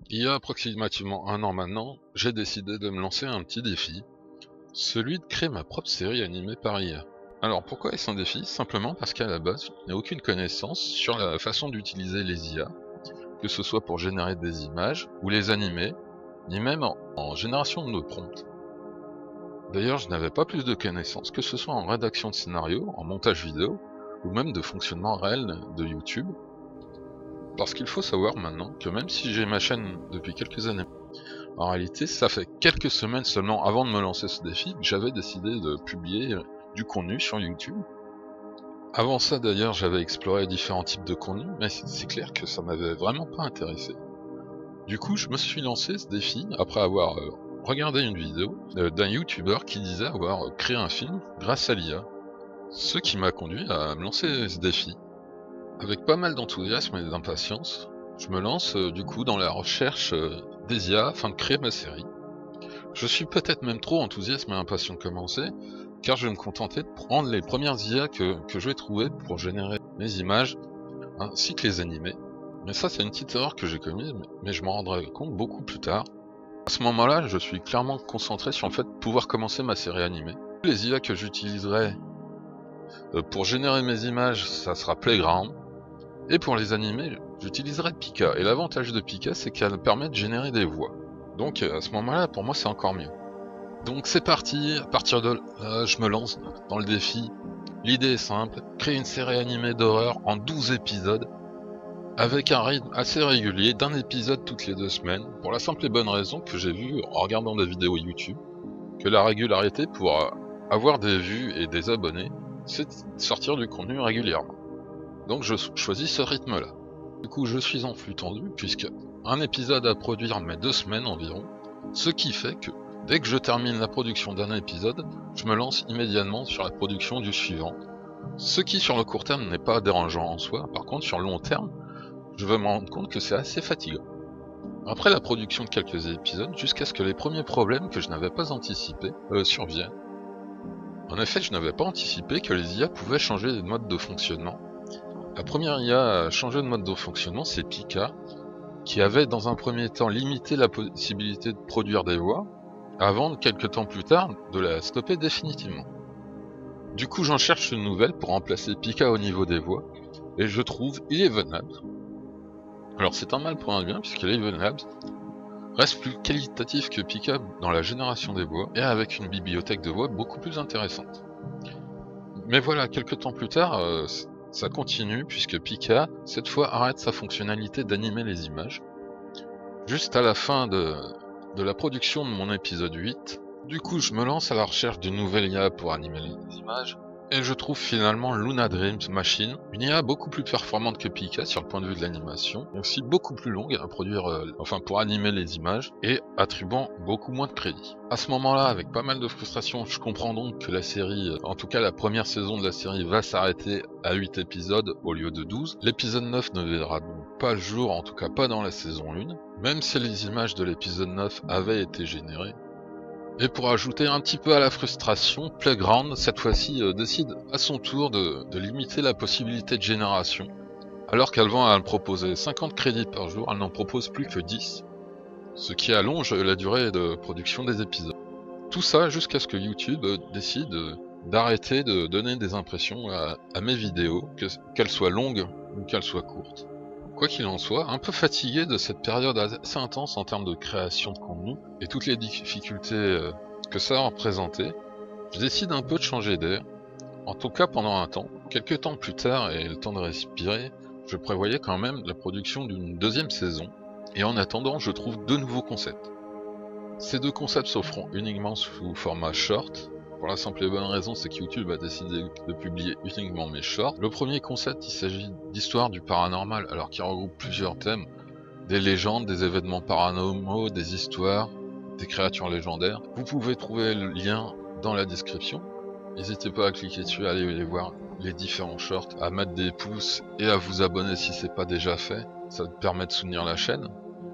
Il y a approximativement un an maintenant, j'ai décidé de me lancer un petit défi, celui de créer ma propre série animée par IA. Alors pourquoi est-ce un défi? Simplement parce qu'à la base, je n'ai aucune connaissance sur la façon d'utiliser les IA, que ce soit pour générer des images ou les animer, ni même en génération de prompts. D'ailleurs, je n'avais pas plus de connaissances, que ce soit en rédaction de scénario, en montage vidéo, ou même de fonctionnement réel de YouTube. Parce qu'il faut savoir maintenant que même si j'ai ma chaîne depuis quelques années, en réalité ça fait quelques semaines seulement avant de me lancer ce défi que j'avais décidé de publier du contenu sur YouTube. Avant ça d'ailleurs j'avais exploré différents types de contenu, mais c'est clair que ça m'avait vraiment pas intéressé. Du coup je me suis lancé ce défi après avoir regardé une vidéo d'un YouTuber qui disait avoir créé un film grâce à l'IA. Ce qui m'a conduit à me lancer ce défi. Avec pas mal d'enthousiasme et d'impatience, je me lance du coup dans la recherche des IA afin de créer ma série. Je suis peut-être même trop enthousiaste et impatient de commencer, car je vais me contenter de prendre les premières IA que je vais trouver pour générer mes images, ainsi que les animer. Mais ça c'est une petite erreur que j'ai commise, mais je m'en rendrai compte beaucoup plus tard. À ce moment-là, je suis clairement concentré sur le fait de pouvoir commencer ma série animée. Les IA que j'utiliserai pour générer mes images, ça sera Playground. Et pour les animer, j'utiliserai Pika. Et l'avantage de Pika, c'est qu'elle permet de générer des voix. Donc à ce moment-là, pour moi, c'est encore mieux. Donc c'est parti, à partir de là, je me lance dans le défi. L'idée est simple, créer une série animée d'horreur en 12 épisodes, avec un rythme assez régulier d'un épisode toutes les 2 semaines, pour la simple et bonne raison que j'ai vu en regardant des vidéos YouTube, que la régularité pour avoir des vues et des abonnés, c'est de sortir du contenu régulièrement. Donc je choisis ce rythme-là. Du coup je suis en flux tendu, puisque un épisode à produire met 2 semaines environ, ce qui fait que dès que je termine la production d'un épisode, je me lance immédiatement sur la production du suivant. Ce qui sur le court terme n'est pas dérangeant en soi, par contre sur le long terme, je vais me rendre compte que c'est assez fatigant. Après la production de quelques épisodes, jusqu'à ce que les premiers problèmes que je n'avais pas anticipés surviennent. En effet, je n'avais pas anticipé que les IA pouvaient changer de mode de fonctionnement. La première IA à changer de mode de fonctionnement, c'est Pika, qui avait dans un premier temps limité la possibilité de produire des voix, avant, quelques temps plus tard, de la stopper définitivement. Du coup, j'en cherche une nouvelle pour remplacer Pika au niveau des voix, et je trouve Eleven Labs. Alors c'est un mal pour un bien, puisque Eleven Labs reste plus qualitatif que Pika dans la génération des voix, et avec une bibliothèque de voix beaucoup plus intéressante. Mais voilà, quelques temps plus tard, ça continue, puisque Pika, cette fois, arrête sa fonctionnalité d'animer les images. Juste à la fin de la production de mon épisode 8, du coup je me lance à la recherche d'une nouvelle IA pour animer les images, et je trouve finalement Luna Dreams Machine, une IA beaucoup plus performante que Pika sur le point de vue de l'animation, mais aussi beaucoup plus longue à produire, pour animer les images, et attribuant beaucoup moins de crédit. À ce moment-là, avec pas mal de frustration, je comprends donc que la série, en tout cas la première saison de la série, va s'arrêter à 8 épisodes au lieu de 12. L'épisode 9 ne verra donc pas le jour, en tout cas pas dans la saison 1, même si les images de l'épisode 9 avaient été générées. Et pour ajouter un petit peu à la frustration, Playground, cette fois-ci, décide à son tour de limiter la possibilité de génération. Alors qu'avant elle proposait 50 crédits par jour, elle n'en propose plus que 10, ce qui allonge la durée de production des épisodes. Tout ça jusqu'à ce que YouTube décide d'arrêter de donner des impressions à mes vidéos, qu'elles soient longues ou qu'elles soient courtes. Quoi qu'il en soit, un peu fatigué de cette période assez intense en termes de création de contenu, et toutes les difficultés que ça a représenté, je décide un peu de changer d'air, en tout cas pendant un temps. Quelques temps plus tard, et le temps de respirer, je prévoyais quand même la production d'une deuxième saison, et en attendant je trouve 2 nouveaux concepts. Ces 2 concepts s'offront uniquement sous format short, pour la simple et bonne raison, c'est que YouTube a décidé de publier uniquement mes shorts. Le premier concept, il s'agit d'histoires du paranormal, alors qu'il regroupe plusieurs thèmes, des légendes, des événements paranormaux, des histoires, des créatures légendaires. Vous pouvez trouver le lien dans la description. N'hésitez pas à cliquer dessus, à aller voir les différents shorts, à mettre des pouces et à vous abonner si c'est pas déjà fait. Ça permet de soutenir la chaîne,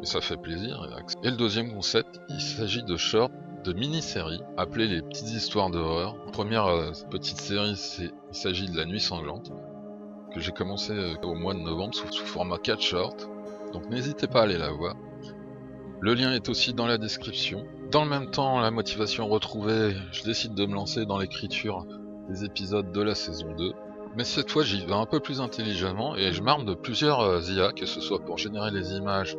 et ça fait plaisir. Et le deuxième concept, il s'agit de shorts, de mini-séries, appelées les petites histoires d'horreur. Première petite série, il s'agit de La Nuit Sanglante, que j'ai commencé au mois de novembre sous format 4 shorts, donc n'hésitez pas à aller la voir. Le lien est aussi dans la description. Dans le même temps, la motivation retrouvée, je décide de me lancer dans l'écriture des épisodes de la saison 2. Mais cette fois j'y vais un peu plus intelligemment et je m'arme de plusieurs IA, que ce soit pour générer les images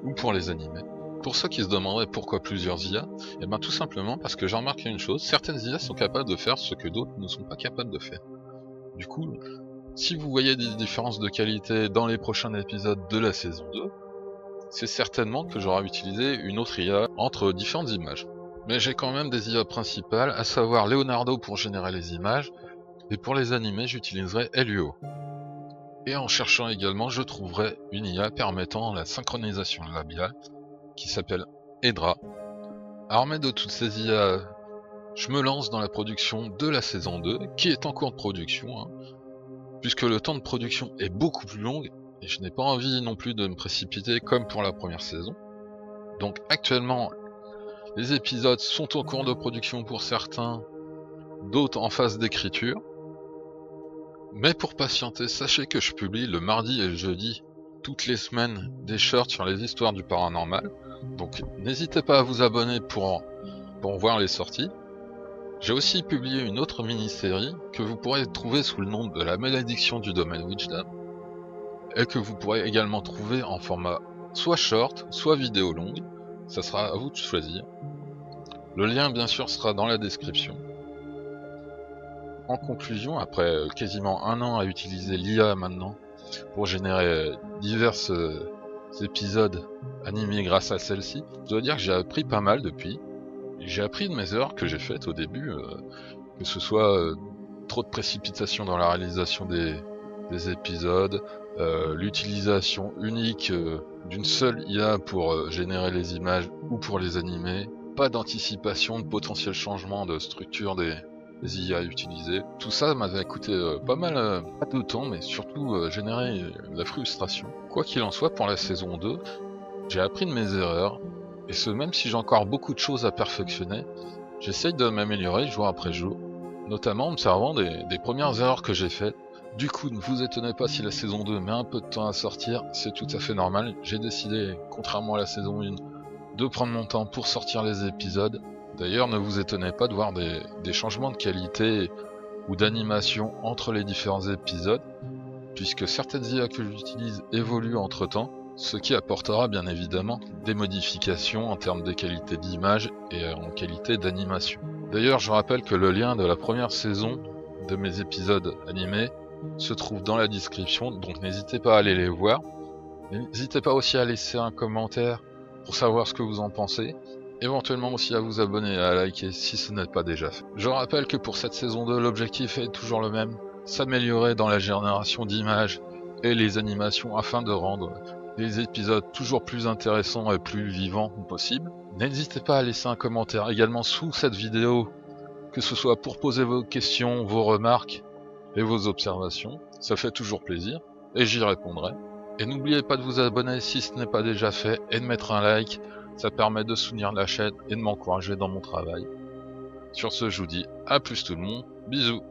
ou pour les animer. Pour ceux qui se demanderaient pourquoi plusieurs IA, et bien tout simplement parce que j'ai remarqué une chose, certaines IA sont capables de faire ce que d'autres ne sont pas capables de faire. Du coup, si vous voyez des différences de qualité dans les prochains épisodes de la saison 2, c'est certainement que j'aurai utilisé une autre IA entre différentes images. Mais j'ai quand même des IA principales, à savoir Leonardo pour générer les images, et pour les animer j'utiliserai Helio. Et en cherchant également, je trouverai une IA permettant la synchronisation labiale, qui s'appelle Edra. Armé de toutes ces IA, je me lance dans la production de la saison 2, qui est en cours de production, puisque le temps de production est beaucoup plus long, et je n'ai pas envie non plus de me précipiter comme pour la première saison. Donc actuellement, les épisodes sont en cours de production pour certains, d'autres en phase d'écriture. Mais pour patienter, sachez que je publie le mardi et le jeudi, toutes les semaines, des shorts sur les histoires du paranormal. Donc n'hésitez pas à vous abonner pour voir les sorties. J'ai aussi publié une autre mini-série que vous pourrez trouver sous le nom de la malédiction du domaine Witchdom, et que vous pourrez également trouver en format soit short, soit vidéo longue. Ça sera à vous de choisir. Le lien bien sûr sera dans la description. En conclusion, après quasiment un an à utiliser l'IA maintenant pour générer divers épisodes animés grâce à celle-ci, je dois dire que j'ai appris pas mal depuis. J'ai appris de mes erreurs que j'ai faites au début, que ce soit trop de précipitation dans la réalisation des épisodes, l'utilisation unique d'une seule IA pour générer les images ou pour les animer, pas d'anticipation de potentiels changements de structure des IA utilisées. Tout ça m'avait coûté pas mal, pas de temps, mais surtout généré de la frustration. Quoi qu'il en soit, pour la saison 2, j'ai appris de mes erreurs, et ce même si j'ai encore beaucoup de choses à perfectionner, j'essaye de m'améliorer jour après jour, notamment en me servant des premières erreurs que j'ai faites. Du coup, ne vous étonnez pas si la saison 2 met un peu de temps à sortir, c'est tout à fait normal. J'ai décidé, contrairement à la saison 1, de prendre mon temps pour sortir les épisodes. D'ailleurs, ne vous étonnez pas de voir des changements de qualité ou d'animation entre les différents épisodes, puisque certaines IA que j'utilise évoluent entre temps, ce qui apportera bien évidemment des modifications en termes de qualité d'image et en qualité d'animation. D'ailleurs, je rappelle que le lien de la première saison de mes épisodes animés se trouve dans la description, donc n'hésitez pas à aller les voir. N'hésitez pas aussi à laisser un commentaire pour savoir ce que vous en pensez. Éventuellement aussi à vous abonner et à liker si ce n'est pas déjà fait. Je rappelle que pour cette saison 2, l'objectif est toujours le même, s'améliorer dans la génération d'images et les animations afin de rendre les épisodes toujours plus intéressants et plus vivants possible. N'hésitez pas à laisser un commentaire également sous cette vidéo, que ce soit pour poser vos questions, vos remarques et vos observations, ça fait toujours plaisir, et j'y répondrai. Et n'oubliez pas de vous abonner si ce n'est pas déjà fait, et de mettre un like, ça permet de soutenir la chaîne et de m'encourager dans mon travail. Sur ce, je vous dis à plus tout le monde, bisous.